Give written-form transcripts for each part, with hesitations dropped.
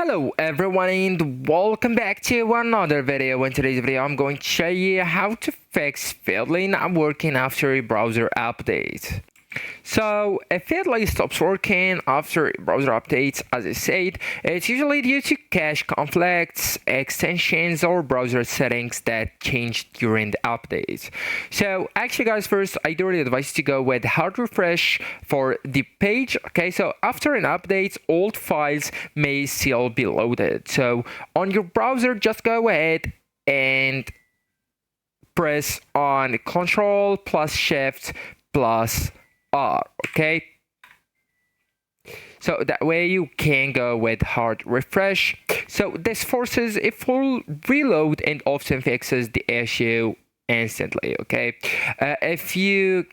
Hello everyone and welcome back to another video. In today's video I'm going to show you how to fix Feedly not working after a browser update. So if Feedly stops working after browser updates, as I said, it's usually due to cache conflicts, extensions or browser settings that changed during the updates. So actually guys, first I do really advise you to go with hard refresh for the page. Okay, so after an update old files may still be loaded. So on your browser just go ahead and press on Control plus Shift plus R, okay? So that way you can go with hard refresh. So this forces a full reload and often fixes the issue instantly, okay? If you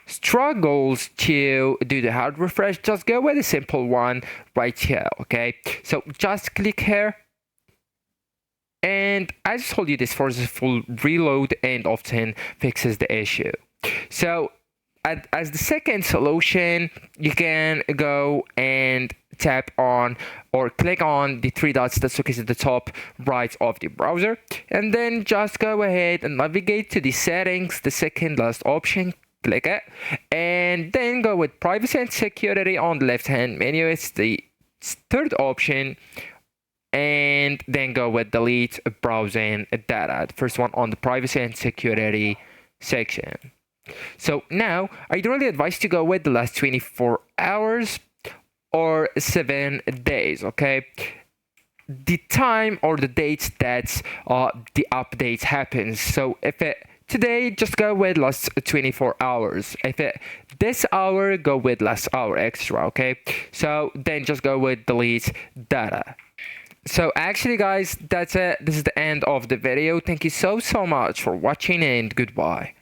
struggles to do the hard refresh, just go with a simple one right here, okay? So just click here. And I just told you this forces full reload and often fixes the issue. So as the second solution, you can go and tap on or click on the three dots that's located at the top right of the browser, and then just go ahead and navigate to the settings, the second last option, click it, and then go with privacy and security on the left hand menu. It's the third option, and then go with delete browsing data, the first one on the privacy and security section. So now I'd really advise to go with the last 24 hours or 7 days, okay? The time or the dates that the update happens. So if it today, just go with last 24 hours. If it this hour, go with last hour extra, okay? So then just go with delete data. So actually guys, that's it. This is the end of the video. Thank you so much for watching and goodbye.